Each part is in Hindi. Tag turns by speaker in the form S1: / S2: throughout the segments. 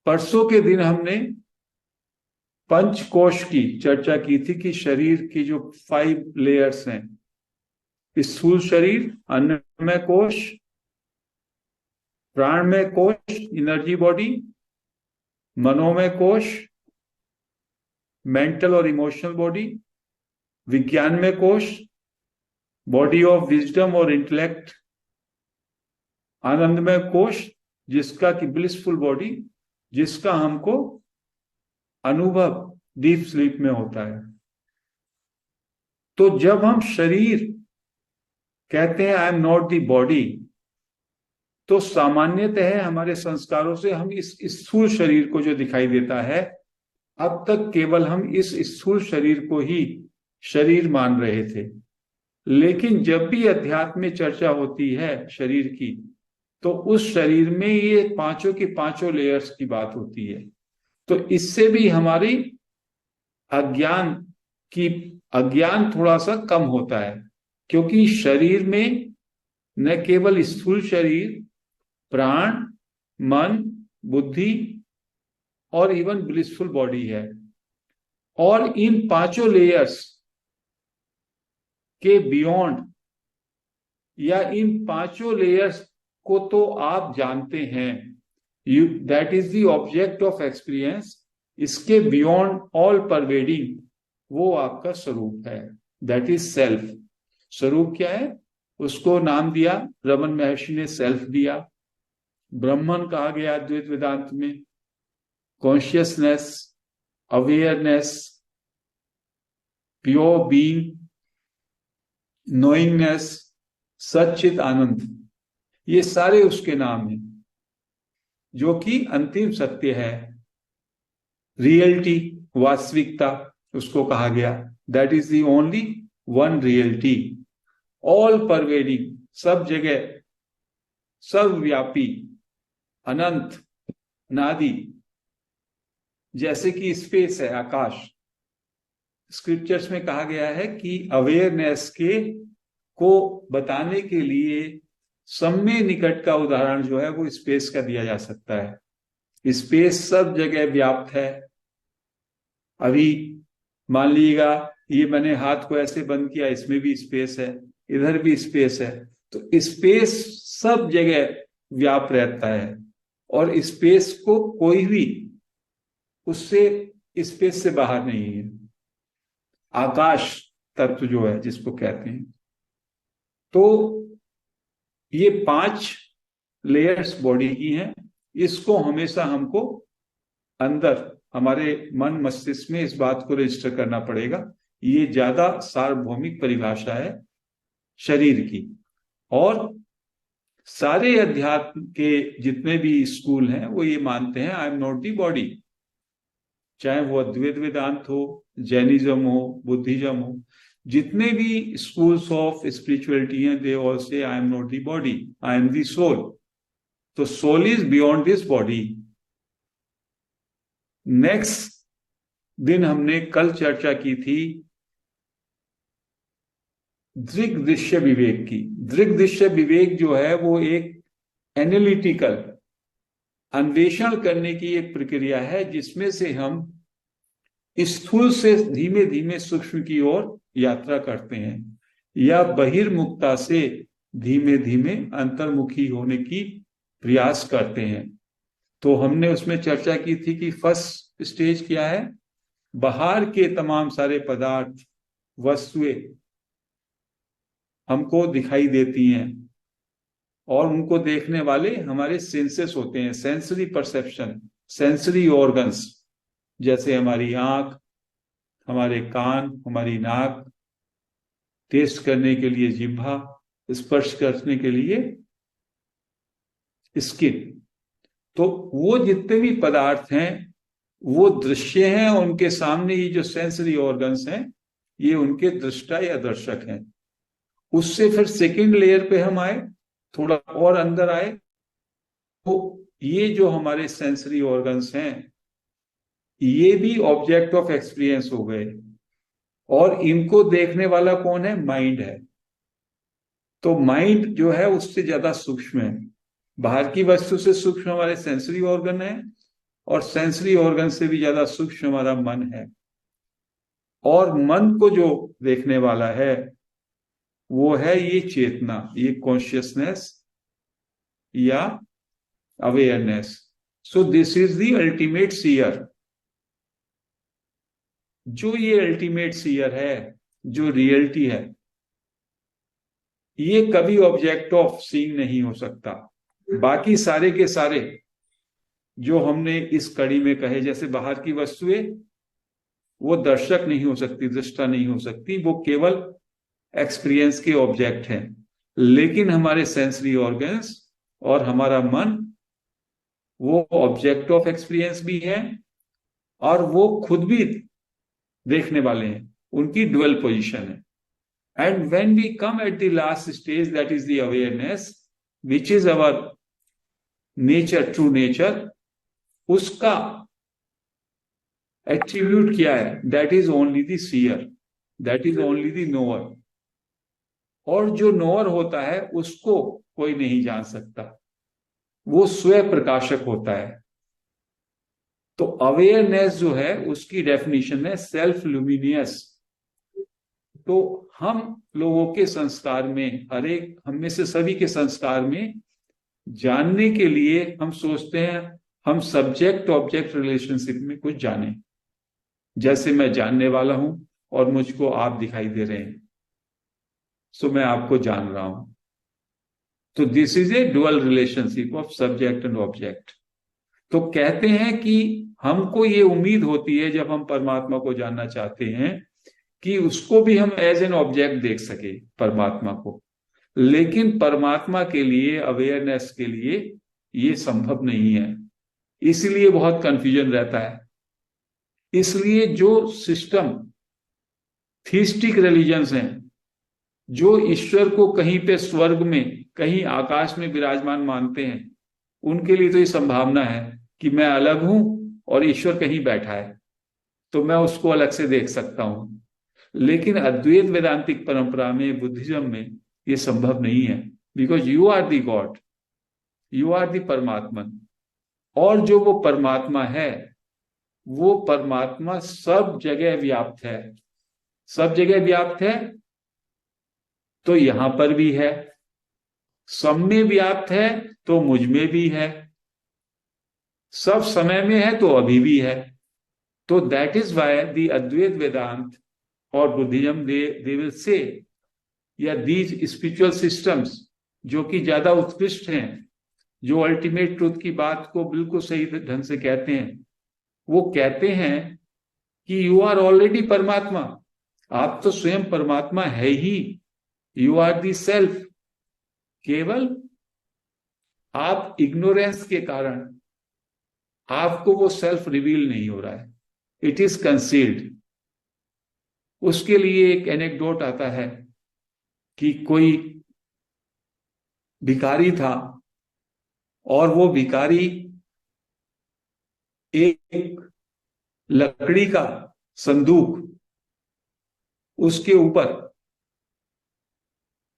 S1: परसों के दिन हमने पंचकोश की चर्चा की थी कि शरीर की जो 5 लेयर्स हैं, स्थूल शरीर, अन्नमय कोश, प्राणमय कोश, एनर्जी बॉडी, मनोमय कोश, मेंटल और इमोशनल बॉडी, विज्ञानमय कोश, बॉडी ऑफ विजडम और इंटेलेक्ट, आनंदमय कोश, जिसका कि ब्लिसफुल बॉडी, जिसका हमको अनुभव डीप स्लीप में होता है। तो जब हम शरीर कहते हैं आई एम नॉट दी बॉडी, तो सामान्यतः हमारे संस्कारों से हम इस स्थूल शरीर को जो दिखाई देता है, अब तक केवल हम इस स्थूल शरीर को ही शरीर मान रहे थे। लेकिन जब भी अध्यात्म में चर्चा होती है शरीर की, तो उस शरीर में ये पांचों की पांचों लेयर्स की बात होती है। तो इससे भी हमारी अज्ञान थोड़ा सा कम होता है, क्योंकि शरीर में न केवल स्थूल शरीर, प्राण, मन, बुद्धि और इवन ब्लिसफुल बॉडी है। और इन पांचों लेयर्स के बियॉन्ड, या इन पांचों लेयर्स को तो आप जानते हैं, that is the object of experience. इसके बियॉन्ड, ऑल परवेडिंग, वो आपका स्वरूप है, दैट इज सेल्फ। स्वरूप क्या है? उसको नाम दिया रमन महर्षि ने, सेल्फ दिया। ब्रह्मन कहा गया अद्वैत वेदांत में, कॉन्शियसनेस, अवेयरनेस, प्योर बीइंग, नोइंगनेस, सच्चित आनंद, ये सारे उसके नाम हैं, जो कि अंतिम सत्य है, रियलिटी, वास्तविकता उसको कहा गया। That is the only one reality, all pervading, सब जगह, सर्वव्यापी, अनंत, अनादि। जैसे कि स्पेस है, आकाश, स्क्रिप्चर्स में कहा गया है कि अवेयरनेस को बताने के लिए सम्य निकट का उदाहरण जो है वो स्पेस का दिया जा सकता है। स्पेस सब जगह व्याप्त है। अभी मान लीजिएगा, ये मैंने हाथ को ऐसे बंद किया, इसमें भी स्पेस है, इधर भी स्पेस है। तो स्पेस सब जगह व्याप्त रहता है, और स्पेस को कोई भी उससे, स्पेस से बाहर नहीं है। आकाश तत्व जो है जिसको कहते हैं, तो ये 5 लेयर्स बॉडी की हैं। इसको हमेशा हमको अंदर हमारे मन मस्तिष्क में इस बात को रजिस्टर करना पड़ेगा। ये ज्यादा सार्वभौमिक परिभाषा है शरीर की। और सारे अध्यात्म के जितने भी स्कूल हैं वो ये मानते हैं आई एम नॉट दी बॉडी, चाहे वो अद्वैत वेदांत हो, जैनिज्म हो, बुद्धिज्म हो, जितने भी स्कूल्स ऑफ स्पिरिचुअलिटी हैं, they all say I am not the body, I am the soul. तो soul is beyond this body. Next दिन हमने कल चर्चा की थी दृग दृश्य विवेक की। दृग दृश्य विवेक जो है वो एक एनालिटिकल अन्वेषण करने की एक प्रक्रिया है, जिसमें से हम स्थूल से धीमे धीमे सूक्ष्म की ओर यात्रा करते हैं, या बहिर्मुखता से धीमे धीमे अंतर्मुखी होने की प्रयास करते हैं। तो हमने उसमें चर्चा की थी कि फर्स्ट स्टेज क्या है? बाहर के तमाम सारे पदार्थ, वस्तुएं हमको दिखाई देती हैं, और उनको देखने वाले हमारे सेंसेस होते हैं, सेंसरी परसेप्शन, सेंसरी ऑर्गन्स, जैसे हमारी आंख, हमारे कान, हमारी नाक, टेस्ट करने के लिए जिह्वा, स्पर्श करने के लिए स्किन। तो वो जितने भी पदार्थ हैं वो दृश्य हैं, उनके सामने ये जो सेंसरी ऑर्गन्स हैं ये उनके दृष्टा या दर्शक हैं। उससे फिर सेकंड लेयर पे हम आए, थोड़ा और अंदर आए, तो ये जो हमारे सेंसरी ऑर्गन्स हैं ये भी ऑब्जेक्ट ऑफ एक्सपीरियंस हो गए, और इनको देखने वाला कौन है? माइंड है। तो माइंड जो है उससे ज्यादा सूक्ष्म है। बाहर की वस्तु से सूक्ष्म हमारे सेंसरी ऑर्गन है, और सेंसरी ऑर्गन से भी ज्यादा सूक्ष्म हमारा मन है। और मन को जो देखने वाला है वो है ये चेतना, ये कॉन्शियसनेस या awareness. So this is the ultimate seer. जो ये अल्टीमेट सीयर है, जो रियलिटी है, ये कभी ऑब्जेक्ट ऑफ सीइंग नहीं हो सकता। बाकी सारे के सारे जो हमने इस कड़ी में कहे, जैसे बाहर की वस्तुएं, वो दर्शक नहीं हो सकती, दृष्टा नहीं हो सकती, वो केवल एक्सपीरियंस के ऑब्जेक्ट हैं। लेकिन हमारे सेंसरी ऑर्गन्स और हमारा मन, वो ऑब्जेक्ट ऑफ एक्सपीरियंस भी है और वो खुद भी देखने वाले हैं। उनकी ड्वेल पोजीशन है। And when we come at the last stage, that is the awareness, which is our nature, true nature, उसका attribute क्या है? That is only the seer, that is only the knower. और जो knower होता है उसको कोई नहीं जान सकता, वो स्वयं प्रकाशक होता है। तो अवेयरनेस जो है उसकी डेफिनेशन है सेल्फ लुमिनियस। तो हम लोगों के संस्कार में, हर एक हम में से सभी के संस्कार में, जानने के लिए हम सोचते हैं हम सब्जेक्ट ऑब्जेक्ट रिलेशनशिप में कुछ जाने। जैसे मैं जानने वाला हूं और मुझको आप दिखाई दे रहे हैं, सो मैं आपको जान रहा हूं। तो this is A dual relationship of subject and object. तो कहते हैं कि हमको ये उम्मीद होती है जब हम परमात्मा को जानना चाहते हैं कि उसको भी हम एज एन ऑब्जेक्ट देख सके, परमात्मा को। लेकिन परमात्मा के लिए, अवेयरनेस के लिए ये संभव नहीं है। इसलिए बहुत कंफ्यूजन रहता है। इसलिए जो सिस्टम थीस्टिक रिलीजन्स हैं, जो ईश्वर को कहीं पे स्वर्ग में, कहीं आकाश में विराजमान मानते हैं, उनके लिए तो ये संभावना है कि मैं अलग हूं और ईश्वर कहीं बैठा है, तो मैं उसको अलग से देख सकता हूं। लेकिन अद्वैत वेदांतिक परंपरा में, बुद्धिज्म में ये संभव नहीं है। Because you are the God, you are the परमात्मा। और जो वो परमात्मा है, वो परमात्मा सब जगह व्याप्त है। सब जगह व्याप्त है तो यहां पर भी है, सब में व्याप्त है तो मुझ में भी है, सब समय में है तो अभी भी है। तो दैट इज वाई दी अद्वैत वेदांत और बुद्धिज्म दे विल से, या दीज स्पिरिचुअल सिस्टम्स जो कि ज्यादा उत्कृष्ट हैं, जो अल्टीमेट ट्रूथ की बात को बिल्कुल सही ढंग से कहते हैं, वो कहते हैं कि यू आर ऑलरेडी परमात्मा। आप तो स्वयं परमात्मा है ही, यू आर दी सेल्फ। केवल आप इग्नोरेंस के कारण आपको वो सेल्फ रिवील नहीं हो रहा है, इट इज कंसील्ड। उसके लिए एक एनेक्डोट आता है कि कोई भिखारी था और वो भिखारी एक लकड़ी का संदूक, उसके ऊपर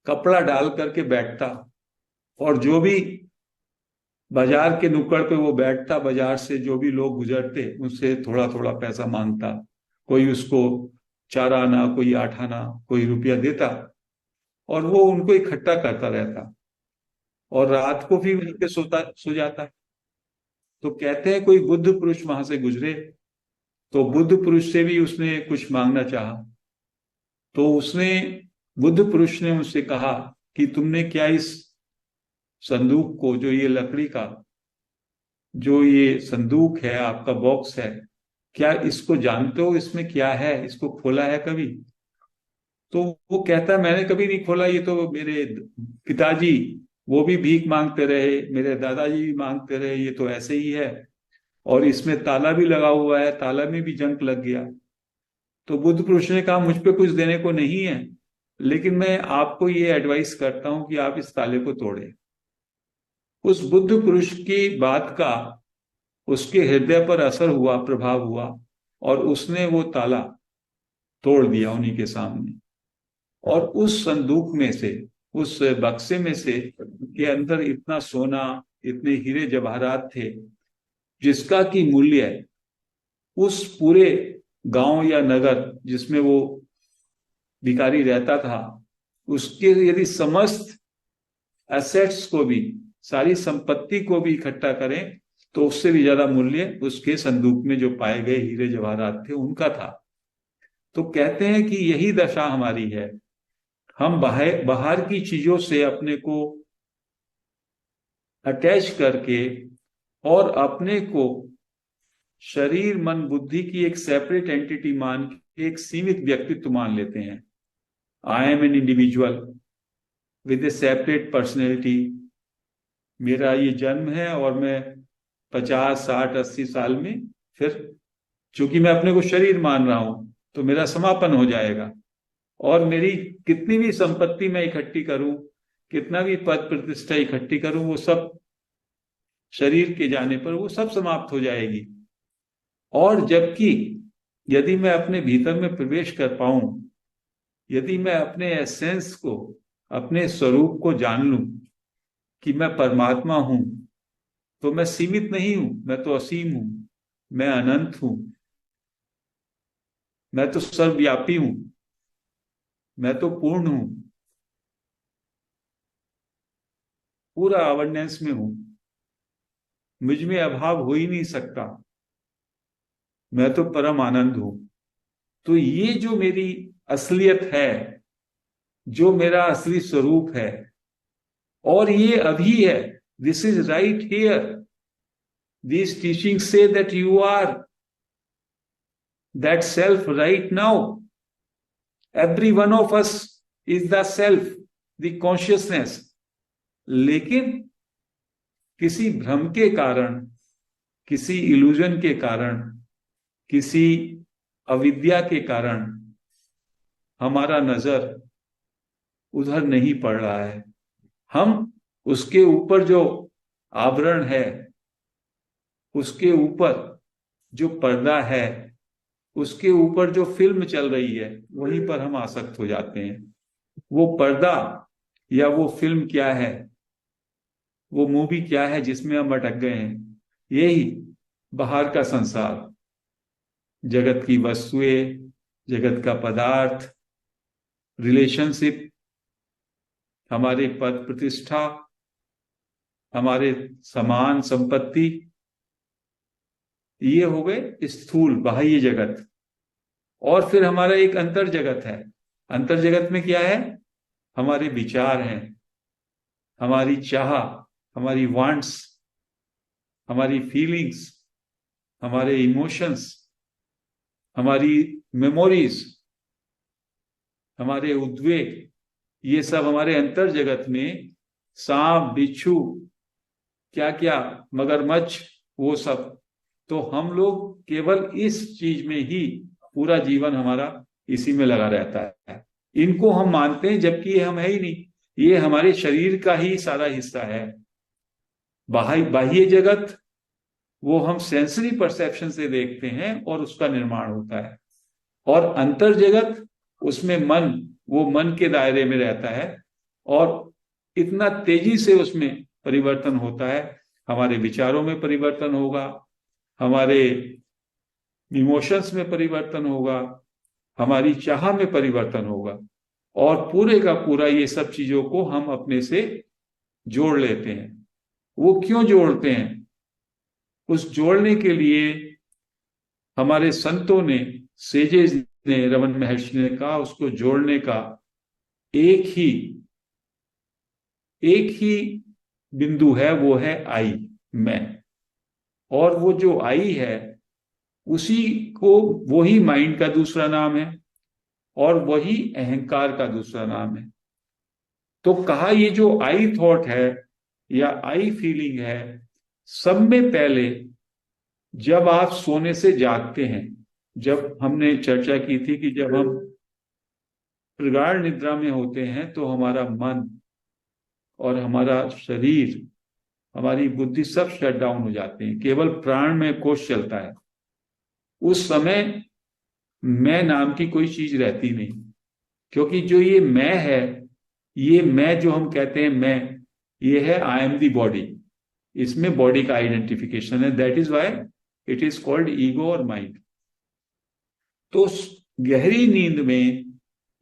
S1: कपड़ा डाल करके बैठता, और जो भी बाजार के नुक्कड़ पे वो बैठता, बाजार से जो भी लोग गुजरते उससे थोड़ा थोड़ा पैसा मांगता। कोई उसको 4 आना, कोई 8 आना, कोई रुपया देता, और वो उनको इकट्ठा करता रहता, और रात को भी वहीं पे सो जाता। तो कहते हैं कोई बुद्ध पुरुष वहां से गुजरे, तो बुद्ध पुरुष से भी उसने कुछ मांगना चाहा। तो बुद्ध पुरुष ने उससे कहा कि तुमने क्या इस संदूक को, जो ये लकड़ी का जो ये संदूक है, आपका बॉक्स है, क्या इसको जानते हो, इसमें क्या है, इसको खोला है कभी? तो वो कहता है मैंने कभी नहीं खोला, ये तो मेरे पिताजी, वो भी भीख मांगते रहे, मेरे दादाजी भी मांगते रहे, ये तो ऐसे ही है, और इसमें ताला भी लगा हुआ है, ताला में भी जंग लग गया। तो बुद्ध पुरुष ने कहा मुझ पे कुछ देने को नहीं है, लेकिन मैं आपको ये एडवाइस करता हूं कि आप इस ताले को तोड़े। उस बुद्ध पुरुष की बात का उसके हृदय पर असर हुआ, प्रभाव हुआ, और उसने वो ताला तोड़ दिया उन्हीं के सामने। और उस संदूक में से, उस बक्से में से, के अंदर इतना सोना, इतने हीरे जवाहरात थे जिसका की मूल्य उस पूरे गांव या नगर जिसमें वो भिखारी रहता था, उसके यदि समस्त एसेट्स को भी, सारी संपत्ति को भी इकट्ठा करें, तो उससे भी ज्यादा मूल्य उसके संदूक में जो पाए गए हीरे जवाहरात थे उनका था। तो कहते हैं कि यही दशा हमारी है। हम बाहर बाहर की चीजों से अपने को अटैच करके और अपने को शरीर मन बुद्धि की एक सेपरेट एंटिटी मान के एक सीमित व्यक्तित्व मान लेते हैं। I am an individual with A separate personality. मेरा ये जन्म है और मैं 50, 60, 80 साल में फिर, चूंकि मैं अपने को शरीर मान रहा हूं, तो मेरा समापन हो जाएगा। और मेरी कितनी भी संपत्ति मैं इकट्ठी करूं, कितना भी पद प्रतिष्ठा इकट्ठी करूं, वो सब शरीर के जाने पर वो सब समाप्त हो जाएगी। और जबकि यदि मैं अपने भीतर में प्रवेश कर पाऊं, यदि मैं अपने एसेंस को, अपने स्वरूप को जान लूं कि मैं परमात्मा हूं, तो मैं सीमित नहीं हूं, मैं तो असीम हूं, मैं अनंत हूं, मैं तो सर्वव्यापी हूं, मैं तो पूर्ण हूं, पूरा अवेयरनेस में हूं, मुझ में अभाव हो ही नहीं सकता, मैं तो परम आनंद हूं। तो ये जो मेरी असलियत है, जो मेरा असली स्वरूप है, और ये अभी है, this is right here. These teaching say that you are that self right now. Every one of us is the self, the consciousness. लेकिन किसी भ्रम के कारण, किसी इल्यूजन के कारण, किसी अविद्या के कारण हमारा नजर उधर नहीं पड़ रहा है। हम उसके ऊपर जो आवरण है, उसके ऊपर जो पर्दा है, उसके ऊपर जो फिल्म चल रही है, वहीं पर हम आसक्त हो जाते हैं। वो पर्दा या वो फिल्म क्या है, वो मूवी क्या है जिसमें हम अटक गए हैं? यही बाहर का संसार, जगत की वस्तुएं, जगत का पदार्थ, रिलेशनशिप, हमारे पद प्रतिष्ठा, हमारे समान संपत्ति, ये हो गए स्थूल बाह्य जगत। और फिर हमारा एक अंतर जगत है। अंतर जगत में क्या है? हमारे विचार हैं, हमारी चाह, हमारी वांट्स, हमारी फीलिंग्स, हमारे इमोशंस, हमारी मेमोरीज, हमारे उद्वेग, ये सब हमारे अंतर जगत में सांप, बिच्छू, क्या क्या, मगरमच्छ, वो सब। तो हम लोग केवल इस चीज में ही पूरा जीवन हमारा इसी में लगा रहता है। इनको हम मानते हैं, जबकि ये हम है ही नहीं। ये हमारे शरीर का ही सारा हिस्सा है। बाह्य जगत वो हम सेंसरी परसेप्शन से देखते हैं और उसका निर्माण होता है। और अंतर जगत, उसमें मन, वो मन के दायरे में रहता है और इतना तेजी से उसमें परिवर्तन होता है। हमारे विचारों में परिवर्तन होगा, हमारे इमोशंस में परिवर्तन होगा, हमारी चाह में परिवर्तन होगा, और पूरे का पूरा ये सब चीजों को हम अपने से जोड़ लेते हैं। वो क्यों जोड़ते हैं? उस जोड़ने के लिए हमारे संतों ने, सेजेस ने, रमन महर्षि ने कहा, उसको जोड़ने का एक ही बिंदु है, वो है आई, मैं। और वो जो आई है, उसी को, वही माइंड का दूसरा नाम है और वही अहंकार का दूसरा नाम है। तो कहा ये जो आई थॉट है या आई फीलिंग है, सब में पहले जब आप सोने से जागते हैं, जब हमने चर्चा की थी कि जब हम प्रगाढ़ निद्रा में होते हैं तो हमारा मन और हमारा शरीर, हमारी बुद्धि सब शट डाउन हो जाते हैं, केवल प्राण में कोश चलता है। उस समय मैं नाम की कोई चीज रहती नहीं, क्योंकि जो ये मैं है, ये मैं जो हम कहते हैं मैं, ये है आई एम दी बॉडी, इसमें बॉडी का आइडेंटिफिकेशन है, that is why it is called ego और माइंड। तो गहरी नींद में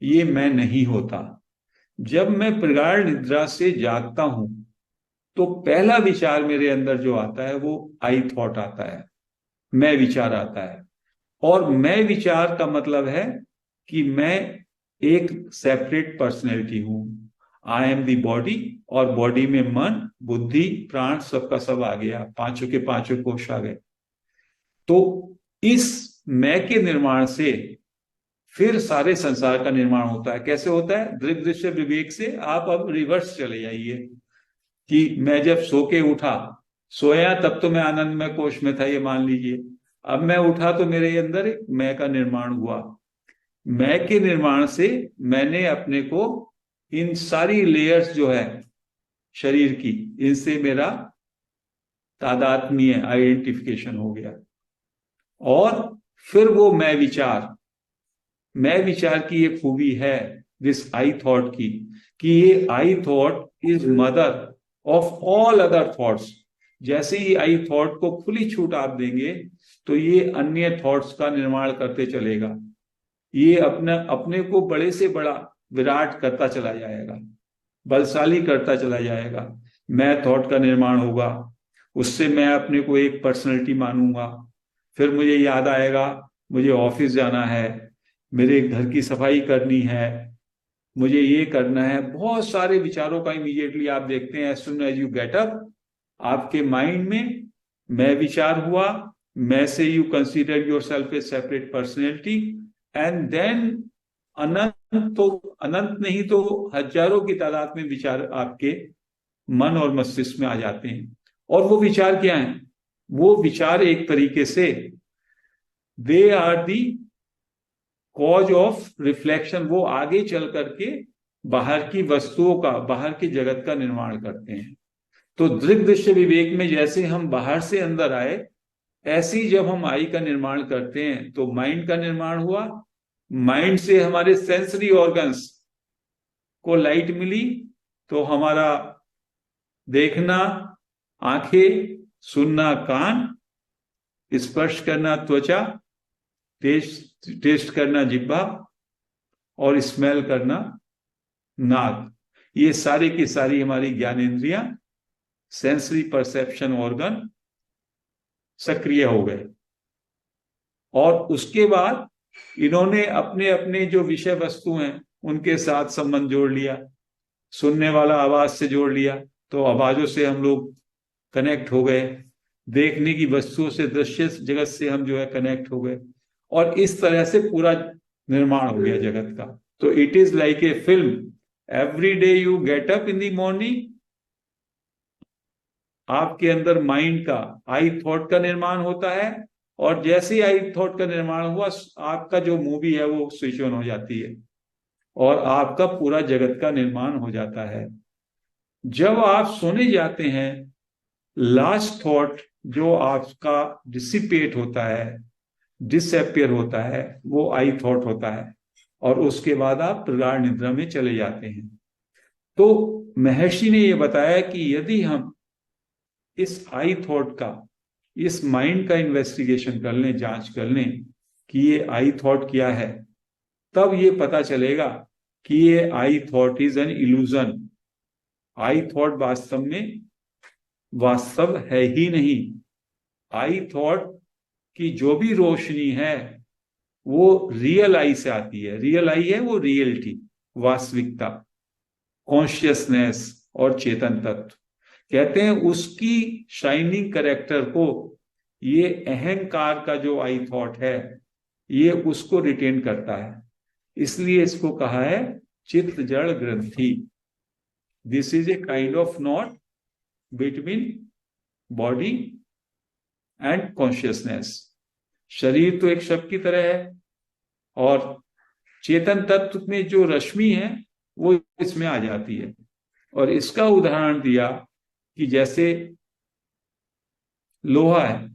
S1: ये मैं नहीं होता। जब मैं प्रगाढ़ निद्रा से जागता हूं तो पहला विचार मेरे अंदर जो आता है वो आई थॉट आता है, मैं विचार आता है। और मैं विचार का मतलब है कि मैं एक सेपरेट पर्सनैलिटी हूं। आई एम दी बॉडी, और बॉडी में मन, बुद्धि, प्राण सबका सब आ गया, पांचों के पांचों कोश आ गए। तो इस मैं के निर्माण से फिर सारे संसार का निर्माण होता है। कैसे होता है? दृग दृश्य विवेक से आप अब रिवर्स चले जाइए कि मैं जब सो के उठा, सोया तब तो मैं आनंदमय कोश में था, ये मान लीजिए। अब मैं उठा तो मेरे अंदर एक मैं का निर्माण हुआ। मैं के निर्माण से मैंने अपने को इन सारी लेयर्स जो है शरीर की, इनसे मेरा तादात्म्य आइडेंटिफिकेशन हो गया। और फिर वो मैं विचार की एक खूबी है दिस आई थॉट की, कि ये I thought is mother of all other thoughts. जैसे ही आई थॉट को खुली छूट आप देंगे तो ये अन्य थॉट्स का निर्माण करते चलेगा। ये अपने को बड़े से बड़ा विराट करता चला जाएगा, बलशाली करता चला जाएगा। मैं थॉट का निर्माण होगा, उससे मैं अपने को एक पर्सनैलिटी मानूंगा। फिर मुझे याद आएगा मुझे ऑफिस जाना है, मेरे घर की सफाई करनी है, मुझे ये करना है। बहुत सारे विचारों का इमीडिएटली आप देखते हैं, as soon as you get up, आपके माइंड में मैं विचार हुआ। मैं से you consider yourself a separate personality, and then अनंत नहीं तो हजारों की तादाद में विचार आपके मन और मस्तिष्क में आ जाते हैं। और वो विचार क्या है? वो विचार एक तरीके से they are the cause of reflection. वो आगे चल करके बाहर की वस्तुओं का, बाहर के जगत का निर्माण करते हैं। तो दृग दृश्य विवेक में जैसे हम बाहर से अंदर आए, ऐसे ही जब हम आई का निर्माण करते हैं तो माइंड का निर्माण हुआ। माइंड से हमारे सेंसरी ऑर्गन्स को लाइट मिली, तो हमारा देखना आंखें, सुनना कान, स्पर्श करना त्वचा, टेस्ट करना जिह्वा, और स्मेल करना नाक। ये सारी की सारी हमारी ज्ञानेंद्रियां, सेंसरी परसेप्शन ऑर्गन सक्रिय हो गए। और उसके बाद इन्होंने अपने अपने जो विषय वस्तु हैं उनके साथ संबंध जोड़ लिया। सुनने वाला आवाज से जोड़ लिया, तो आवाजों से हम लोग कनेक्ट हो गए। देखने की वस्तुओं से, दृश्य जगत से हम जो है कनेक्ट हो गए। और इस तरह से पूरा निर्माण हो गया जगत का। तो it is like a film. Every day you get up in the morning, आपके अंदर माइंड का, आई थॉट का निर्माण होता है। और जैसे ही आई थॉट का निर्माण हुआ, आपका जो मूवी है वो स्विच ऑन हो जाती है और आपका पूरा जगत का निर्माण हो जाता है। जब आप सोने जाते हैं, लास्ट थॉट जो आपका डिसिपेट होता है, डिसअपियर होता है, वो आई थॉट होता है। और उसके बाद आप प्रगाढ़ निद्रा में चले जाते हैं। तो महर्षि ने यह बताया कि यदि हम इस आई थॉट का, इस माइंड का इन्वेस्टिगेशन कर लें, जांच कर लें कि ये आई थॉट क्या है, तब ये पता चलेगा कि ये I thought is an illusion. I thought वास्तव में वास्तव है ही नहीं। आई थॉट की जो भी रोशनी है वो रियल आई से आती है। रियल आई है वो रियलिटी, वास्तविकता, कॉन्शियसनेस और चेतन तत्व। कहते हैं उसकी शाइनिंग कैरेक्टर को ये अहंकार का जो आई थॉट है ये उसको रिटेन करता है। इसलिए इसको कहा है चित्त जड़ ग्रंथि। This is a kind of not between body and consciousness. शरीर तो एक शव की तरह है और चेतन तत्व में जो रश्मि है वो इसमें आ जाती है। और इसका उदाहरण दिया कि जैसे लोहा है,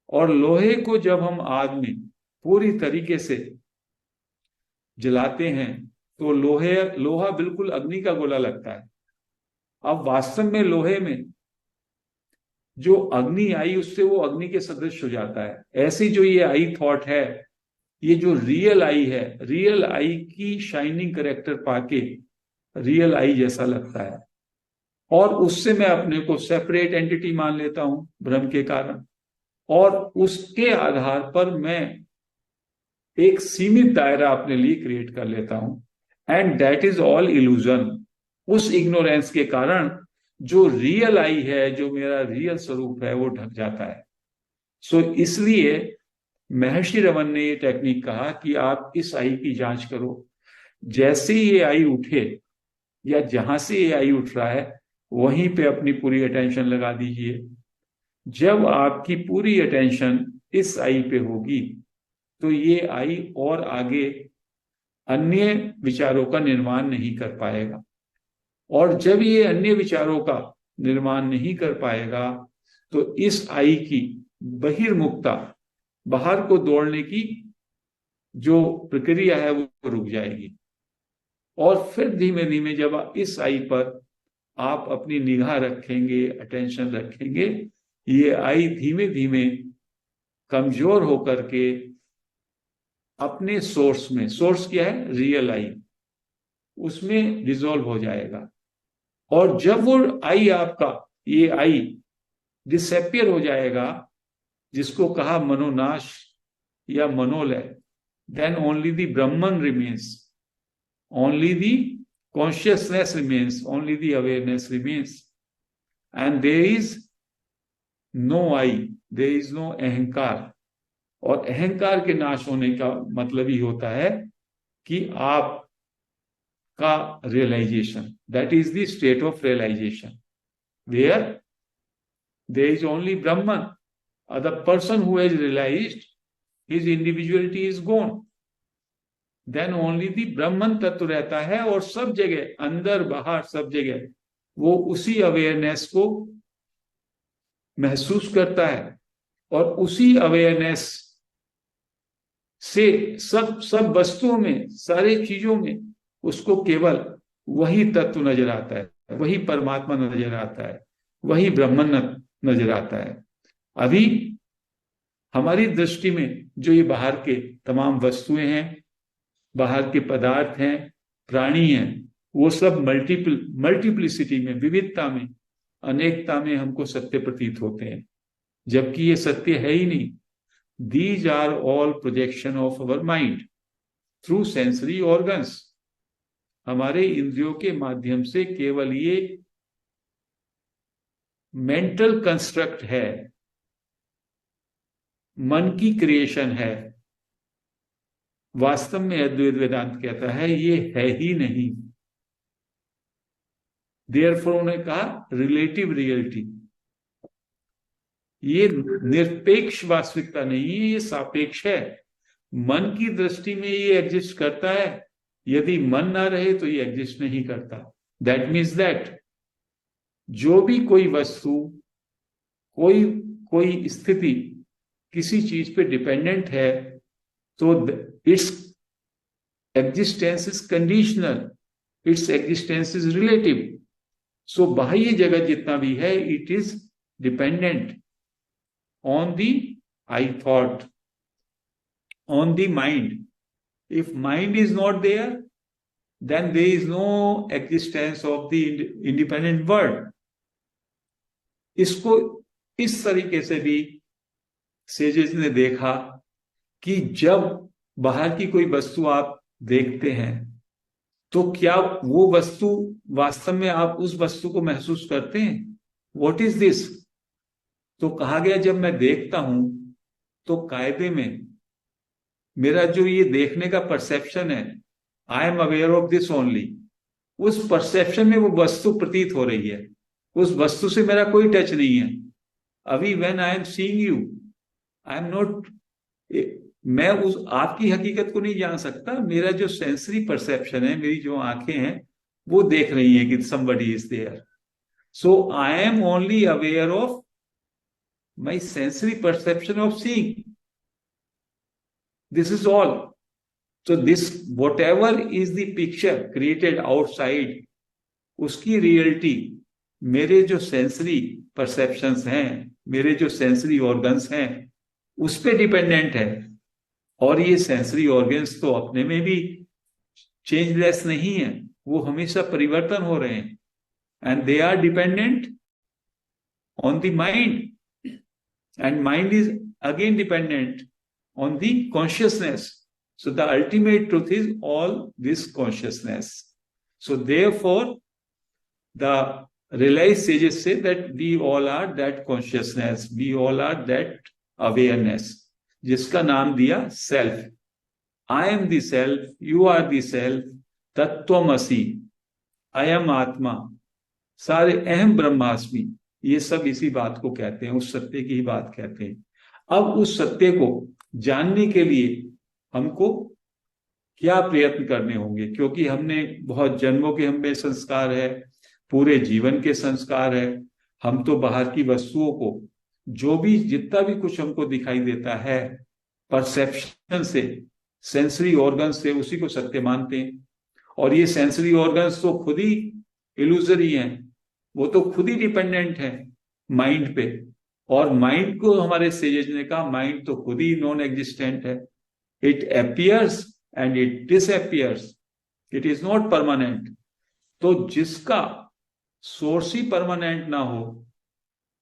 S1: और लोहे को जब हम आग में पूरी तरीके से जलाते हैं तो लोहा बिल्कुल अग्नि का गोला लगता है। अब वास्तव में लोहे में जो अग्नि आई उससे वो अग्नि के सदृश हो जाता है। ऐसे जो ये आई थॉट है, ये जो रियल आई है, रियल आई की shining character Pakke real I जैसा लगता है, और उससे मैं अपने को सेपरेट एंटिटी मान लेता हूं भ्रम के कारण, और उसके आधार पर मैं एक सीमित दायरा अपने लिए क्रिएट कर लेता हूं। And that is all illusion. उस इग्नोरेंस के कारण जो रियल आई है, जो मेरा रियल स्वरूप है, वो ढक जाता है। सो इसलिए महर्षि रमन ने ये टेक्निक कहा कि आप इस आई की जांच करो। जैसे ही ये आई उठे, या जहां से ये आई उठ रहा है, वहीं पे अपनी पूरी अटेंशन लगा दीजिए। जब आपकी पूरी अटेंशन इस आई पे होगी, तो ये आई और आगे अन्य विचारों का निर्माण नहीं कर पाएगा। और जब ये अन्य विचारों का निर्माण नहीं कर पाएगा, तो इस आई की बहिर्मुखता, बाहर को दौड़ने की जो प्रक्रिया है, वो रुक जाएगी। और फिर धीमे धीमे जब इस आई पर आप अपनी निगाह रखेंगे, अटेंशन रखेंगे, ये आई धीमे धीमे कमजोर होकर के अपने सोर्स में, सोर्स क्या है, रियल आई, उसमें डिसॉल्व हो जाएगा। और जब वो आई आपका, ये आई डिसअपियर हो जाएगा, जिसको कहा मनोनाश या मनोलय, then only the Brahman remains, only the consciousness remains, only the awareness remains, and there is no I, there is no अहंकार। और अहंकार के नाश होने का मतलब ही होता है कि आप का realisation, that is the state of realisation, where there is only Brahman. The person who has realised his individuality is gone, then only the Brahman तत्व रहता है, और सब जगह, अंदर बाहर सब जगह, वो उसी अवेयरनेस को महसूस करता है, और उसी अवेयरनेस से सब वस्तुओं में, सारी चीजों में उसको केवल वही तत्व नजर आता है, वही परमात्मा नजर आता है, वही ब्रह्मन नजर आता है। अभी हमारी दृष्टि में जो ये बाहर के तमाम वस्तुएं हैं, बाहर के पदार्थ हैं, प्राणी हैं, वो सब मल्टीप्लिसिटी में, विविधता में, अनेकता में हमको सत्य प्रतीत होते हैं, जबकि ये सत्य है ही नहीं। These are all projection of our mind through sensory organs। हमारे इंद्रियों के माध्यम से केवल ये मेंटल कंस्ट्रक्ट है, मन की क्रिएशन है। वास्तव में अद्वैत वेदांत कहता है ये है ही नहीं। देयरफॉर उन्होंने कहा रिलेटिव रियलिटी, ये निरपेक्ष वास्तविकता नहीं है, ये सापेक्ष है। मन की दृष्टि में ये एग्जिस्ट करता है, यदि मन ना रहे तो ये एग्जिस्ट नहीं करता। दैट मीन्स दैट जो भी कोई वस्तु, कोई स्थिति किसी चीज पे डिपेंडेंट है, तो its existence is conditional, its existence is relative. So बाह्य जगत जितना भी है, it is dependent on the I thought, on the mind. If mind is not there, then there is no existence of the independent world. इसको इस तरीके से भी सेजेस ने देखा कि जब बाहर की कोई वस्तु आप देखते हैं, तो क्या वो वस्तु वास्तव में आप उस वस्तु को महसूस करते हैं? What is this? तो कहा गया जब मैं देखता हूं, तो कायदे में मेरा जो ये देखने का परसेप्शन है, I am aware of this only, उस परसेप्शन में वो वस्तु प्रतीत हो रही है, उस वस्तु से मेरा कोई टच नहीं है। अभी when I am seeing you, I am not, मैं उस आपकी हकीकत को नहीं जान सकता। मेरा जो सेंसरी परसेप्शन है, मेरी जो आंखें हैं, वो देख रही है कि somebody is there. So I am only aware of my sensory perception of seeing. This is all. So this, whatever is the picture created outside, उसकी रियलिटी मेरे जो सेंसरी परसेप्शंस हैं, मेरे जो सेंसरी ऑर्गन्स हैं, उस पे डिपेंडेंट है। और ये सेंसरी ऑर्गन्स तो अपने में भी चेंजलेस नहीं है, वो हमेशा परिवर्तन हो रहे हैं, and they are dependent on the mind, and mind is again dependent on the consciousness. So the ultimate truth is all this consciousness. So therefore, the realized sages say that we all are that consciousness, we all are that awareness, जिसका नाम दिया self. I am the self, you are the self, तत्त्वमसि, अयम आत्मा, सारे अहम ब्रह्मास्मि, ये सब इसी बात को कहते हैं, उस सत्य की ही बात कहते हैं। अब उस सत्य को जानने के लिए हमको क्या प्रयत्न करने होंगे, क्योंकि हमने बहुत जन्मों के हम में संस्कार है, पूरे जीवन के संस्कार है। हम तो बाहर की वस्तुओं को, जो भी जितना भी कुछ हमको दिखाई देता है, परसेप्शन से, सेंसरी ऑर्गन से, उसी को सत्य मानते हैं। और ये सेंसरी ऑर्गन्स तो खुद ही इल्यूजरी हैं, वो तो खुद ही डिपेंडेंट है माइंड पे। और माइंड को हमारे सेजेस ने कहा, माइंड तो खुद ही नॉन एग्जिस्टेंट है। It appears and it disappears, it is not permanent. तो जिसका सोर्स ही परमानेंट ना हो,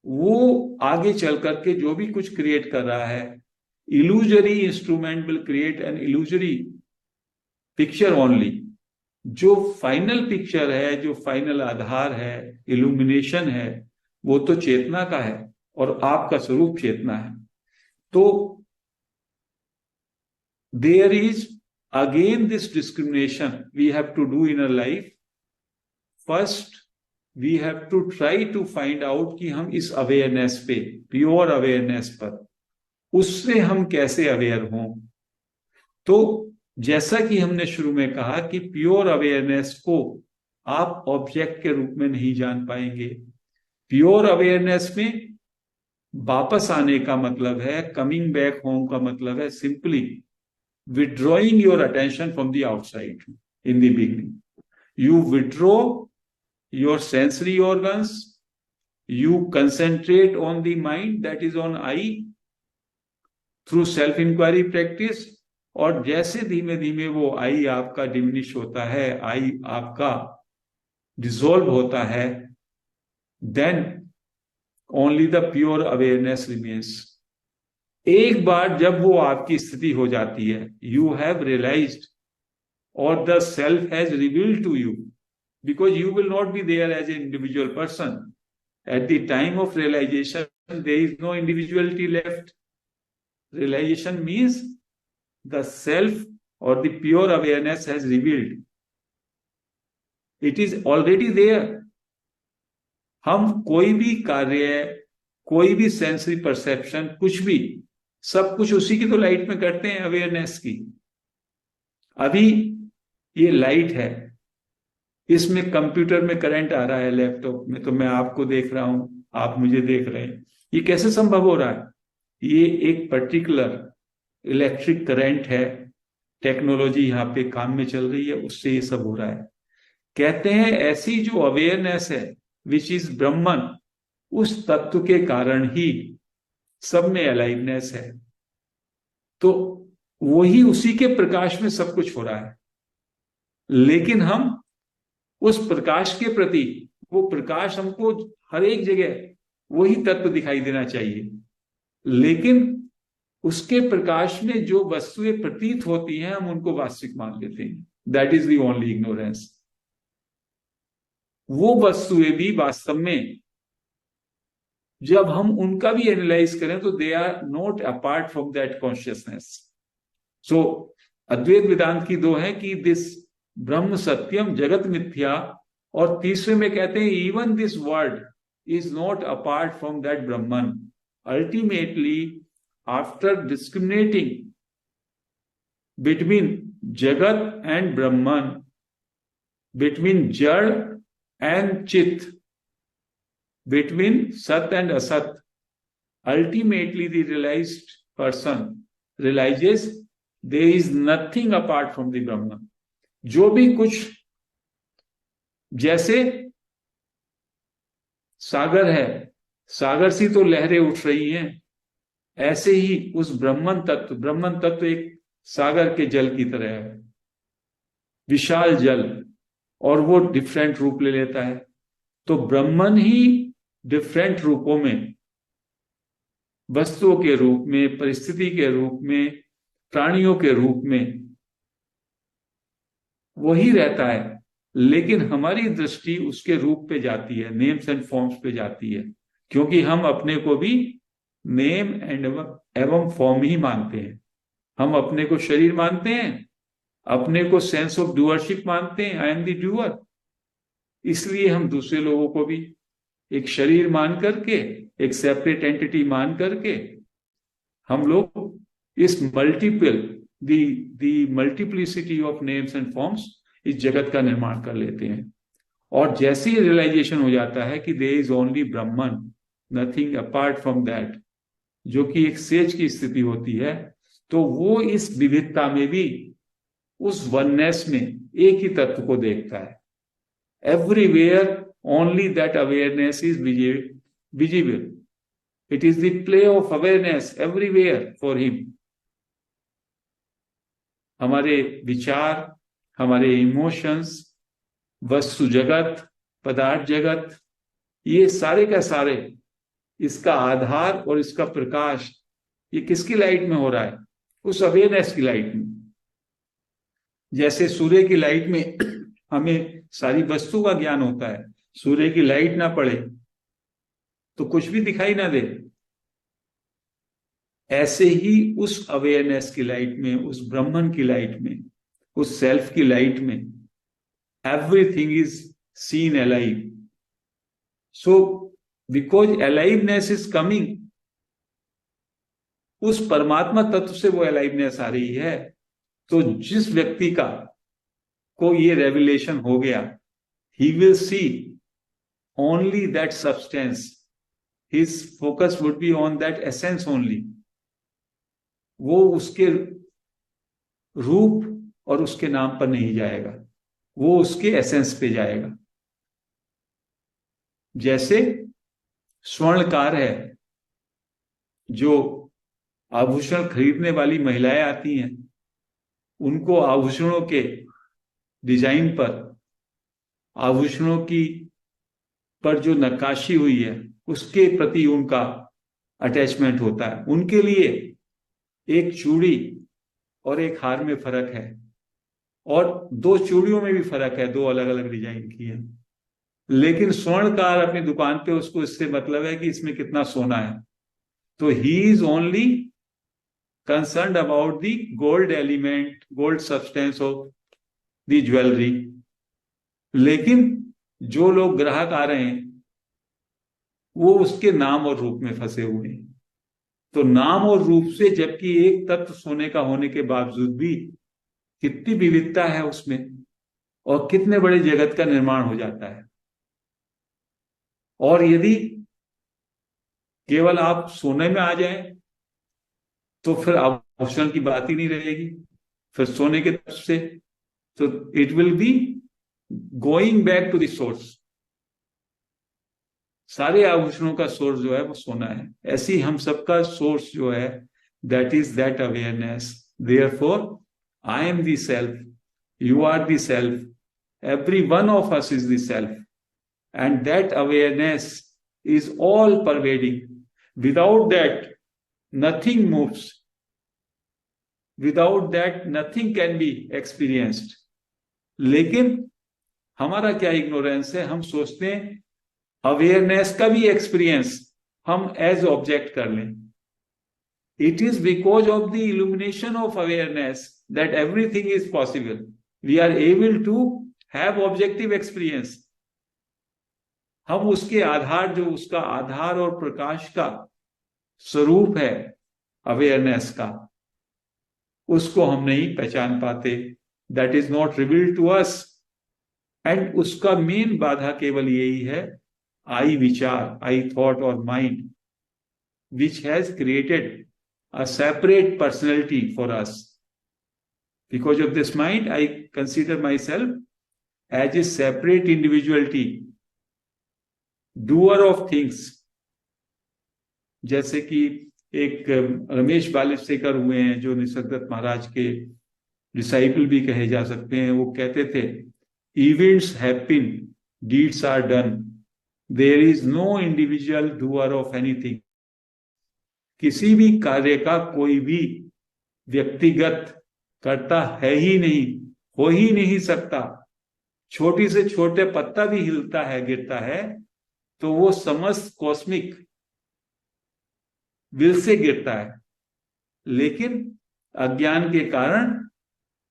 S1: वो आगे चल करके जो भी कुछ क्रिएट कर रहा है, illusory instrument will create an illusory picture only. जो फाइनल पिक्चर है, जो फाइनल आधार है, इल्यूमिनेशन है, वो तो चेतना का है, और आपका स्वरूप चेतना है। तो there is again this discrimination we have to do in a life. First we have to try to find out कि हम इस अवेयरनेस पे, प्योर अवेयरनेस पर, उससे हम कैसे अवेयर हों। तो जैसा कि हमने शुरू में कहा कि प्योर अवेयरनेस को आप ऑब्जेक्ट के रूप में नहीं जान पाएंगे। प्योर अवेयरनेस में वापस आने का मतलब है, कमिंग बैक होम का मतलब है simply withdrawing your attention from the outside. In the beginning you withdraw your sensory organs, you concentrate on the mind, that is on I, through self inquiry practice. और जैसे धीमे धीमे वो आई आपका डिमिनिश होता है, आई आपका डिसॉल्व होता है, then only the pure awareness remains. एक बार जब वो आपकी स्थिति हो जाती है, यू हैव रियलाइज्ड और the self has revealed to you, because you will not be there as a individual person at the time of realization. There is no individuality left. Realization means the self or the pure awareness has revealed. It is already there. हम कोई भी कार्य, कोई भी सेंसरी परसेप्शन, कुछ भी, सब कुछ उसी की तो लाइट में करते हैं, अवेयरनेस की। अभी ये लाइट है, इसमें कंप्यूटर में करंट आ रहा है, लैपटॉप में तो मैं आपको देख रहा हूं, आप मुझे देख रहे हैं। ये कैसे संभव हो रहा है? ये एक पर्टिकुलर इलेक्ट्रिक करंट है, टेक्नोलॉजी यहाँ पे काम में चल रही है, उससे ये सब हो रहा है। कहते हैं ऐसी जो अवेयरनेस है विच इज ब्रह्मन, उस तत्व के कारण ही सब में अलाइवनेस है। तो वही, उसी के प्रकाश में सब कुछ हो रहा है। लेकिन हम उस प्रकाश के प्रति, वो प्रकाश हमको हर एक जगह वही तत्व दिखाई देना चाहिए, लेकिन उसके प्रकाश में जो वस्तुएं प्रतीत होती हैं, हम उनको वास्तविक मान लेते हैं। That is the only ignorance. वो वस्तुएं भी वास्तव में जब हम उनका भी एनालाइज करें तो they are not apart from that consciousness. So Advaita Vedanta की दो है कि दिस ब्रह्म सत्यम जगत मिथ्या, और तीसरे में कहते हैं even this world is not apart from that Brahman. Ultimately after discriminating between Jagat and Brahman, between Jad and Chit, between Sat and Asat, ultimately the realized person realizes there is nothing apart from the Brahman. जो भी कुछ, जैसे सागर है, सागर सी तो लहरें उठ रही हैं, ऐसे ही उस ब्रह्मन तत्व एक सागर के जल की तरह है, विशाल जल, और वो डिफरेंट रूप ले लेता है। तो ब्रह्मन ही डिफरेंट रूपों में, वस्तुओं के रूप में, परिस्थिति के रूप में, प्राणियों के रूप में वही रहता है, लेकिन हमारी दृष्टि उसके रूप पे जाती है, नेम्स एंड फॉर्म्स पे जाती है, क्योंकि हम अपने को भी नेम एंड एवं फॉर्म ही मानते हैं। हम अपने को शरीर मानते हैं, अपने को सेंस ऑफ डूअरशिप मानते हैं, आई एम द डूअर। इसलिए हम दूसरे लोगों को भी एक शरीर मान करके, एक सेपरेट एंटिटी मान करके हम लोग इस multiplicity of names and forms, इस जगत का निर्माण कर लेते हैं। और जैसे ही रियलाइजेशन हो जाता है कि there is only Brahman, nothing apart from that, जो कि एक सेज की स्थिति होती है, तो वो इस विविधता में भी उस वननेस में एक ही तत्व को देखता है। Everywhere only that awareness is visible, it is the play of awareness everywhere for him. हमारे विचार, हमारे इमोशंस, वस्तु जगत, पदार्थ जगत, ये सारे का सारे, इसका आधार और इसका प्रकाश, ये किसकी लाइट में हो रहा है? उस अवेयरनेस की लाइट में। जैसे सूर्य की लाइट में हमें सारी वस्तु का ज्ञान होता है, सूर्य की लाइट ना पड़े तो कुछ भी दिखाई ना दे, ऐसे ही उस अवेयरनेस की लाइट में, उस ब्रह्मन की लाइट में, उस सेल्फ की लाइट में, everything is seen alive. So because aliveness is coming, उस परमात्मा तत्व से वो अलाइवनेस आ रही है। तो जिस व्यक्ति का को ये रेवलेशन हो गया, he will see only that substance, his focus would be on that essence only. वो उसके रूप और उसके नाम पर नहीं जाएगा, वो उसके एसेंस पे जाएगा। जैसे स्वर्णकार है, जो आभूषण खरीदने वाली महिलाएं आती हैं, उनको आभूषणों के डिजाइन पर, आभूषणों की पर जो नक्काशी हुई है उसके प्रति उनका अटैचमेंट होता है। उनके लिए एक चूड़ी और एक हार में फर्क है, और दो चूड़ियों में भी फर्क है, दो अलग अलग डिजाइन की है। लेकिन स्वर्णकार अपनी दुकान पे, उसको इससे मतलब है कि इसमें कितना सोना है। तो he is only concerned about the gold element, gold substance of the jewellery. लेकिन जो लोग ग्राहक आ रहे हैं वो उसके नाम और रूप में फंसे हुए हैं। तो नाम और रूप से, जबकि एक तत्व सोने का होने के बावजूद भी कितनी विविधता है उसमें, और कितने बड़े जगत का निर्माण हो जाता है। और यदि केवल आप सोने में आ जाएं तो फिर आभूषण की बात ही नहीं रहेगी, फिर सोने के तरफ से, तो it will be going back to the source. सारे आभूषणों का सोर्स जो है वो सोना है। ऐसे ही हम सबका सोर्स जो है, that is that awareness. Therefore I am the self, you are the self, every one of us is the self, and that awareness is all pervading. Without that nothing moves, without that nothing can be experienced. लेकिन हमारा क्या इग्नोरेंस है, हम सोचते हैं अवेयरनेस का भी एक्सपीरियंस हम एज ऑब्जेक्ट कर लें। It is because of the illumination of awareness that everything is possible. We are able to have objective experience. हम उसके आधार, जो उसका आधार और प्रकाश का स्वरूप है अवेयरनेस का, उसको हम नहीं पहचान पाते। That is not revealed to us. And उसका मेन बाधा केवल यही है, आई विचार, आई थॉट और mind, which has created a separate personality for us. Because of this mind I consider my self as a separate individuality, doer of things, जैसे कि एक रमेश बालेश्वर हुए हैं जो निसर्गदत्त महाराज के डिसाइपल भी कहे जा सकते हैं। वो कहते थे, events happen, deeds are done, there is no individual doer of anything. किसी भी कार्य का कोई भी व्यक्तिगत करता है ही नहीं, हो ही नहीं सकता। छोटी से छोटे पत्ता भी हिलता है, गिरता है, तो वो समस्त कॉस्मिक विल से गिरता है। लेकिन अज्ञान के कारण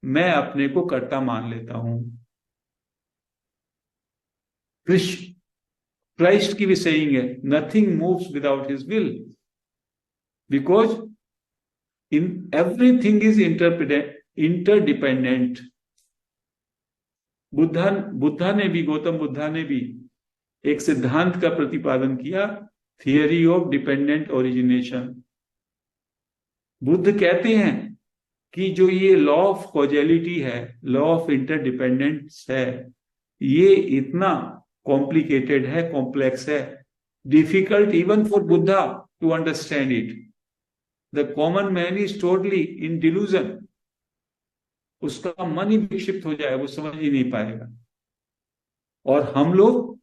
S1: मैं अपने को कर्ता मान लेता हूं। क्राइस्ट की भी सेइंग है, nothing moves without his will, because in everything is interdependent. Buddha ने भी, गौतम बुद्धा ने भी एक सिद्धांत का प्रतिपादन किया, theory of dependent origination. Buddha कहते हैं कि जो ये लॉ ऑफ कॉजेलिटी है, लॉ ऑफ इंटरडिपेंडेंस है, ये इतना कॉम्प्लिकेटेड है, कॉम्प्लेक्स है, difficult even for Buddha to understand it. The common man is totally in delusion. उसका मन ही विक्षिप्त हो जाए, वो समझ ही नहीं पाएगा। और हम लोग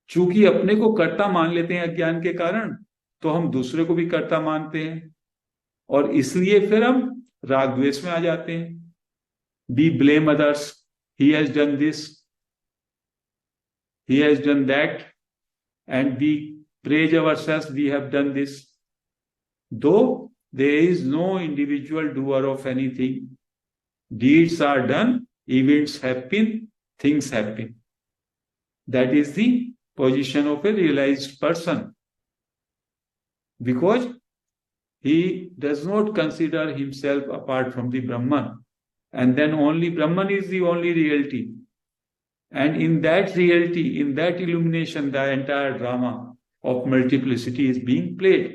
S1: चूंकि अपने को कर्ता मान लेते हैं अज्ञान के कारण, तो हम दूसरे को भी कर्ता मानते हैं, और इसलिए फिर हम राग द्वेष में आ जाते हैं। We blame others, he has done this, he has done that, and we praise ourselves, we have done this, though there is no individual doer of anything. Deeds are done, events happen, things happen. That is the position of a realized person, because he does not consider himself apart from the Brahman, and then only Brahman is the only reality. And in that reality, in that illumination, the entire drama of multiplicity is being played.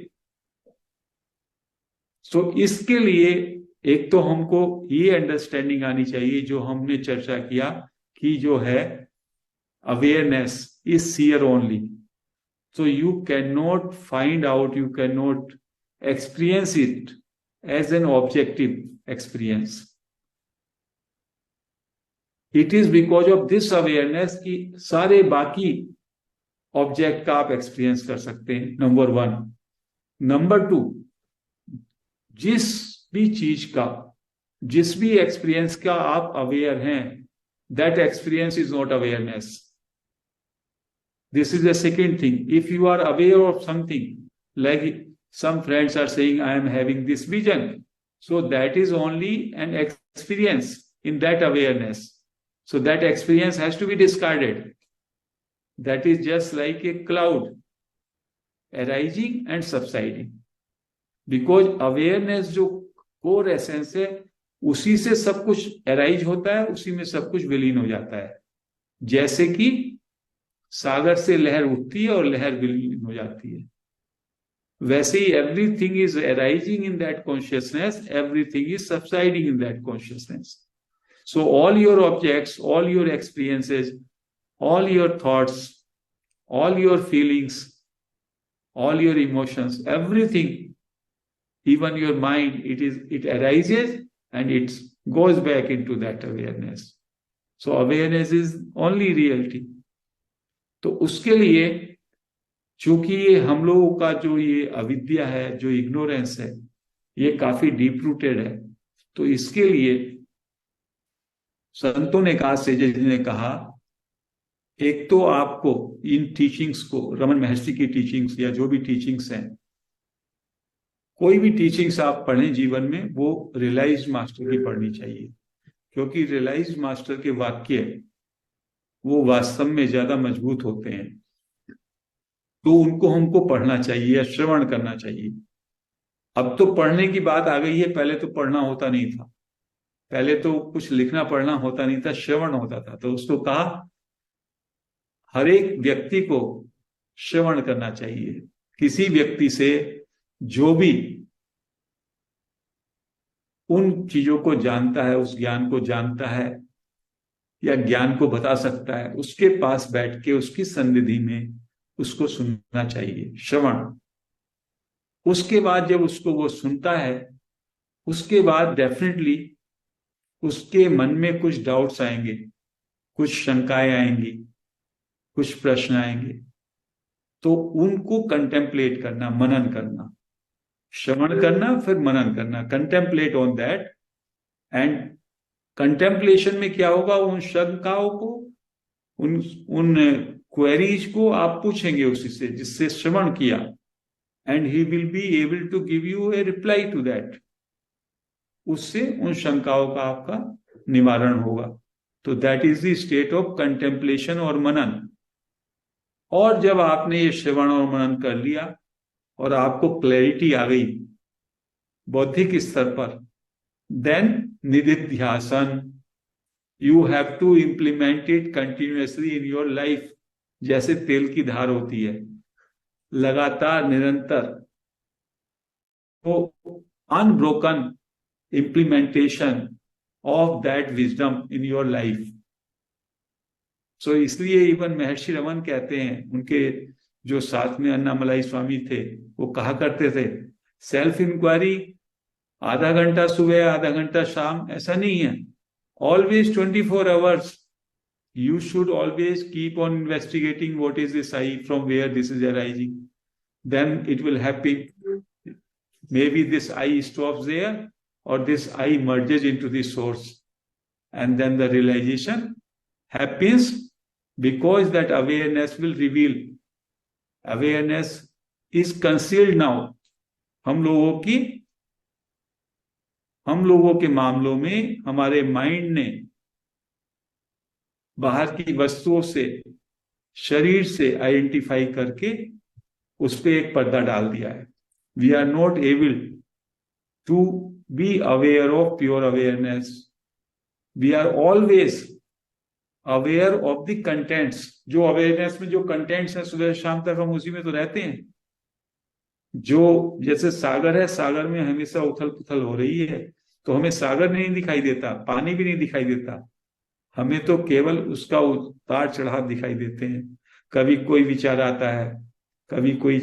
S1: So इसके लिए एक तो हमको ये अंडरस्टैंडिंग आनी चाहिए जो हमने चर्चा किया, कि जो है awareness is seer only. So you cannot find out, you cannot experience it as an objective experience. It is because of this awareness कि सारे बाकी ऑब्जेक्ट का आप एक्सपीरियंस कर सकते हैं, नंबर 1. नंबर 2, जिस भी चीज का, जिस भी एक्सपीरियंस का आप अवेयर हैं, that experience is not awareness. This is the second thing. If you are aware of something, like some friends are saying I am having this vision, so that is only an experience in that awareness. So that experience has to be discarded. That is just like a cloud arising and subsiding, because awareness जो core essence है, उसी से सब कुछ arise होता है, उसी में सब कुछ विलीन हो जाता है. जैसे कि सागर से लहर उठती है और लहर विलीन हो जाती है, वैसे ही everything is arising in that consciousness, everything is subsiding in that consciousness. So all your objects, all your experiences, all your thoughts, all your feelings, all your emotions, everything, even your mind, it arises and it goes back into that awareness. So awareness is only reality. तो उसके लिए चूंकि ये हम लोगों का जो ये अविद्या है, जो इग्नोरेंस है, ये काफी डीप रूटेड है, तो इसके लिए संतों ने कहा, सेजेस ने कहा, एक तो आपको इन टीचिंग्स को, रमन महर्षि की टीचिंग्स या जो भी टीचिंग्स हैं, कोई भी टीचिंग्स आप पढ़ें जीवन में, वो रियलाइज्ड मास्टर की पढ़नी चाहिए, क्योंकि रियलाइज्ड मास्टर के वाक्य वो वास्तव में ज्यादा मजबूत होते हैं. तो उनको हमको पढ़ना चाहिए या श्रवण करना चाहिए. अब तो पढ़ने की बात आ गई है, पहले तो पढ़ना होता नहीं था, पहले तो कुछ लिखना पढ़ना होता नहीं था, श्रवण होता था. तो उसको कहा हर एक व्यक्ति को श्रवण करना चाहिए, किसी व्यक्ति से जो भी उन चीजों को जानता है, उस ज्ञान को जानता है या ज्ञान को बता सकता है, उसके पास बैठ के उसकी सन्निधि में उसको सुनना चाहिए, श्रवण। उसके बाद जब उसको वो सुनता है, उसके बाद डेफिनेटली उसके मन में कुछ डाउट्स आएंगे, कुछ शंकाएं आएंगी, कुछ प्रश्न आएंगे, तो उनको कंटेम्पलेट करना, मनन करना, श्रवण करना फिर मनन करना, contemplate on that. And contemplation में क्या होगा, उन शंकाओं को, उन उन क्वेरीज को आप पूछेंगे उसी से जिससे श्रवण किया, and he will be able to give you a reply to that. उससे उन शंकाओं का आपका निवारण होगा। तो that is the state of contemplation और मनन। और जब आपने ये श्रवण और मनन कर लिया और आपको क्लैरिटी आ गई बौद्धिक स्तर पर, देन निधिध्यासन, you have to implement it continuously in your life. जैसे तेल की धार होती है, लगातार निरंतर, तो unbroken implementation of that wisdom in your life. So इसलिए इवन महर्षि रमन कहते हैं, उनके जो साथ में अन्नामलाई स्वामी थे, वो कहा करते थे, सेल्फ इंक्वायरी आधा घंटा सुबह आधा घंटा शाम ऐसा नहीं है, always 24 hours you should always keep on investigating what is this I, from where this is arising. Then it will happen, maybe this I stops there or this I merges into the source, and then the realization happens, because that awareness will reveal. Awareness is concealed now. हम लोगों के मामलों में हमारे माइंड ने बाहर की वस्तुओं से, शरीर से आइडेंटिफाई करके उस पर एक पर्दा डाल दिया है। We are not able to be aware of pure awareness. We are always aware of the contents. जो अवेयरनेस में जो कंटेंट्स हैं, सुबह शाम तक हम उसी में तो रहते हैं। जो जैसे सागर है, सागर में हमेशा उथल पुथल हो रही है, तो हमें सागर नहीं दिखाई देता, पानी भी नहीं दिखाई देता, हमें तो केवल उसका उतार चढ़ाव दिखाई देते हैं। कभी कोई विचार आता है, कभी कोई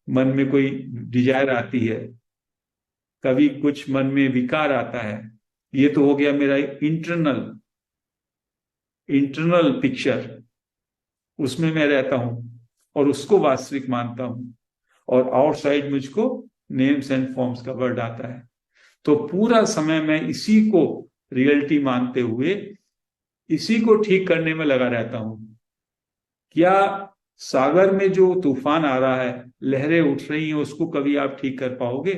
S1: मन में कोई डिजायर आती है, कभी कुछ मन में विकार आता है। ये तो हो गया मेरा इंटरनल पिक्चर, उसमें मैं रहता हूं और उसको वास्तविक मानता हूं, और आउटसाइड मुझको नेम्स एंड फॉर्म्स का वर्ड आता है। तो पूरा समय मैं इसी को रियलिटी मानते हुए इसी को ठीक करने में लगा रहता हूं। क्या सागर में जो तूफान आ रहा है, लहरें उठ रही हैं, उसको कभी आप ठीक कर पाओगे?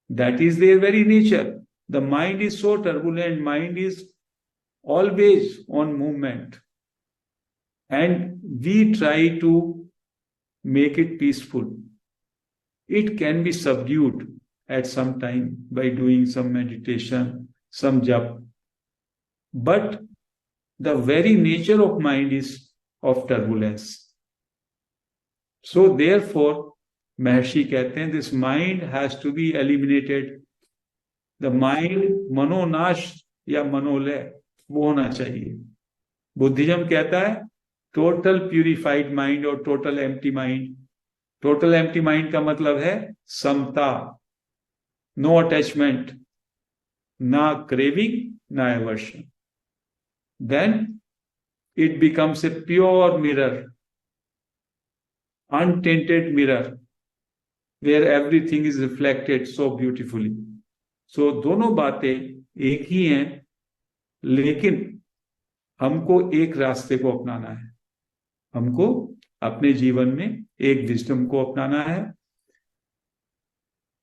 S1: That is their very nature. The mind is so turbulent, mind is always on movement, and we try to make it peaceful. It can be subdued at some time by doing some meditation, some jap. But the very nature of mind is of turbulence. So therefore, Maharshi कहते हैं, this mind has to be eliminated. The mind, मनोनाश या मनोलय, वो होना चाहिए। बुद्धिज्म कहता है टोटल प्यूरिफाइड माइंड और total empty mind. Total empty mind का मतलब है समता, नो अटैचमेंट, ना क्रेविंग, ना aversion. Then it becomes a pure mirror, untainted mirror, where everything is reflected so beautifully. So दोनों बातें एक ही हैं, लेकिन हमको एक रास्ते को अपनाना है। हमको अपने जीवन में एक विजडम को अपनाना है।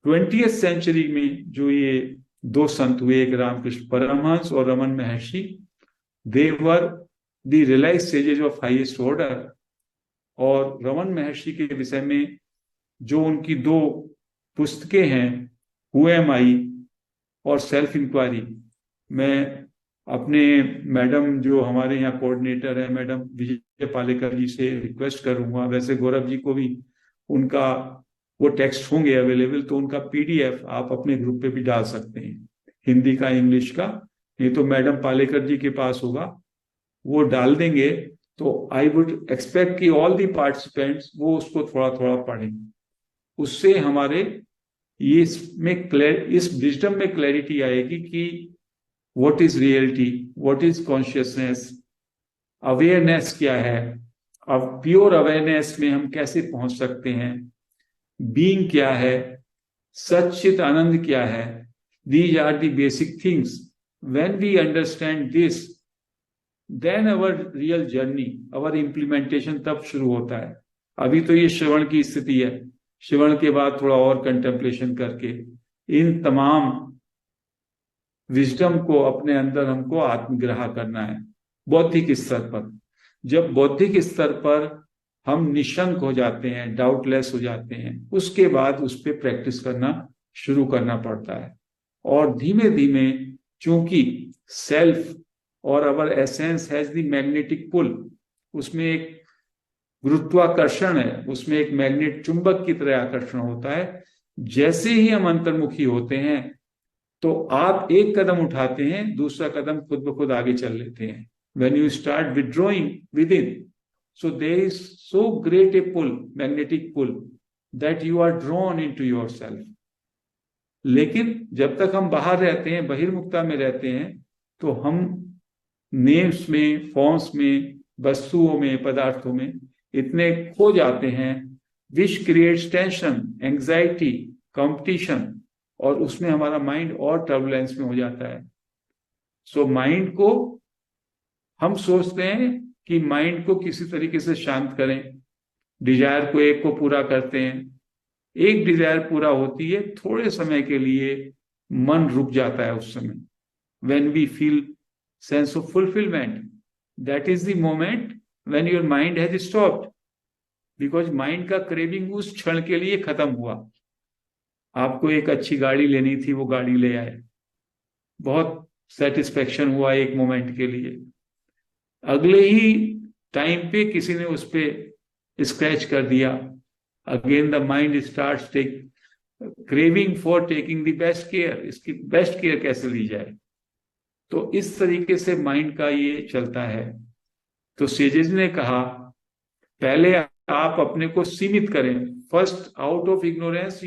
S1: 20th सेंचुरी में जो ये दो संत हुए, एक रामकृष्ण परमहंस और Raman Maharshi, they were the realised sages of highest order. और रमन महर्षि के विषय में जो उनकी दो पुस्तकें हैं, हु एम आई और सेल्फ इंक्वायरी, मैं अपने मैडम जो हमारे यहाँ कोऑर्डिनेटर है, मैडम विजय पालेकर जी से रिक्वेस्ट करूंगा, वैसे गौरव जी को भी उनका वो टेक्स्ट होंगे अवेलेबल, तो उनका पीडीएफ आप अपने ग्रुप पे भी डाल सकते हैं, हिंदी का, इंग्लिश का। नहीं तो मैडम पालेकर जी के पास होगा, वो डाल देंगे, तो आई वुड एक्सपेक्ट कि ऑल दी पार्टिसिपेंट्स वो उसको थोड़ा थोड़ा पढ़ें। उससे हमारे ये इस विजडम में क्लैरिटी आएगी कि what is reality, what is consciousness, awareness क्या है, अब प्योर अवेयरनेस में हम कैसे पहुंच सकते हैं, बीइंग क्या है, सच्चित आनंद क्या है। These are the basic things. When we understand this, then our real journey, our implementation तब शुरू होता है। अभी तो ये श्रवण की स्थिति है, श्रवण के बाद थोड़ा और कंटेम्पलेशन करके इन तमाम विजडम को अपने अंदर हमको आत्मग्रह करना है बौद्धिक स्तर पर। जब बौद्धिक स्तर पर हम निशंक हो जाते हैं, डाउटलेस हो जाते हैं, उसके बाद उस पर प्रैक्टिस करना शुरू करना पड़ता है। और धीमे धीमे, चूंकि सेल्फ और our essence has the magnetic pull, उसमें एक गुरुत्वाकर्षण है, उसमें एक मैग्नेट चुंबक की तरह आकर्षण होता है। जैसे ही हम अंतर्मुखी होते हैं तो आप एक कदम उठाते हैं, दूसरा कदम खुद ब खुद आगे चल लेते हैं। When you start withdrawing within, so there is so great a pull, magnetic pull, that you are drawn into yourself. लेकिन जब तक हम बाहर रहते हैं, बहिर्मुखता में रहते हैं, तो हम नेम्स में, फॉर्म्स में, वस्तुओं में, पदार्थों में इतने खो जाते हैं, which creates tension, anxiety, competition, और उसमें हमारा माइंड और टर्बुलेंस में हो जाता है। सो माइंड को हम सोचते हैं कि माइंड को किसी तरीके से शांत करें, डिजायर को एक को पूरा करते हैं। एक डिजायर पूरा होती है, थोड़े समय के लिए मन रुक जाता है उस समय। When we feel sense of fulfillment, that is the moment when your mind has stopped, because mind का क्रेविंग उस क्षण के लिए खत्म हुआ। आपको एक अच्छी गाड़ी लेनी थी, वो गाड़ी ले आए, बहुत सेटिस्फेक्शन हुआ एक मोमेंट के लिए। अगले ही टाइम पे किसी ने उस पे स्क्रैच कर दिया, again the mind starts craving for taking the best care. इसकी बेस्ट केयर कैसे ली जाए, तो इस तरीके से माइंड का ये चलता है। तो सेजेस ने कहा, पहले आप अपने को सीमित करें। First, out of ignorance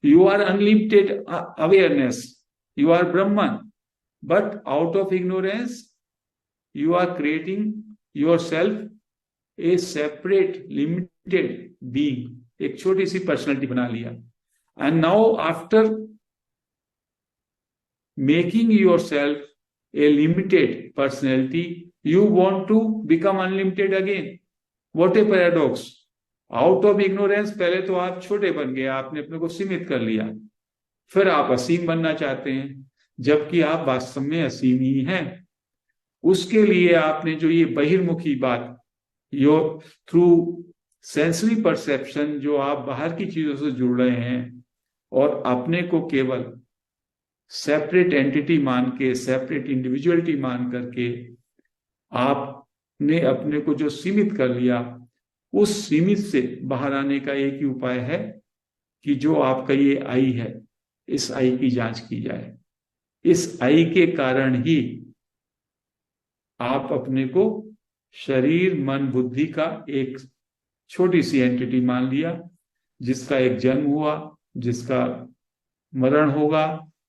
S1: you are unlimited awareness, you are Brahman, but out of ignorance you are creating yourself a separate limited being, एक छोटी सी पर्सनैलिटी बना लिया। and now after making yourself a limited personality, you want to become unlimited again. what a paradox. out of ignorance पहले तो आप छोटे बन गए, आपने अपने को सीमित कर लिया, फिर आप असीम बनना चाहते हैं, जबकि आप वास्तव में असीम ही हैं। उसके लिए आपने जो ये बहिर्मुखी बात, यो थ्रू सेंसरी परसेप्शन, जो आप बाहर की चीजों से जुड़ रहे हैं और अपने को केवल सेपरेट एंटिटी मान के, सेपरेट इंडिविजुअलिटी मान करके आपने अपने को जो सीमित कर लिया, उस सीमित से बाहर आने का एक ही उपाय है कि जो आपका ये आई है, इस आई की जांच की जाए। इस आई के कारण ही आप अपने को शरीर, मन, बुद्धि का एक छोटी सी एंटिटी मान लिया, जिसका एक जन्म हुआ, जिसका मरण होगा,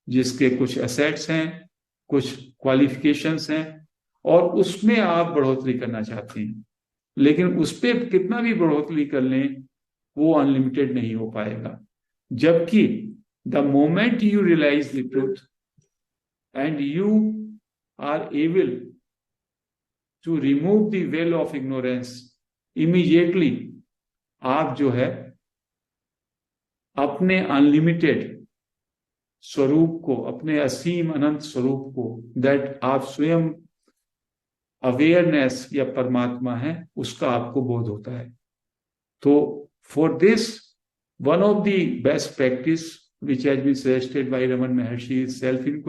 S1: जिसके कुछ एसेट्स हैं, कुछ क्वालिफिकेशंस हैं, और उसमें आप बढ़ोतरी करना चाहते हैं। लेकिन उस पर कितना भी बढ़ोतरी कर लें, वो अनलिमिटेड नहीं हो पाएगा। जबकि the moment you realize the truth and you are able to remove the veil of ignorance, immediately आप जो है अपने अनलिमिटेड स्वरूप को, अपने असीम अनंत स्वरूप को, दैट आप स्वयं अवेयरनेस या परमात्मा है, उसका आपको बोध होता है। तो for this, one of the best practice which has been suggested by Raman Maharshi is self-inquiry.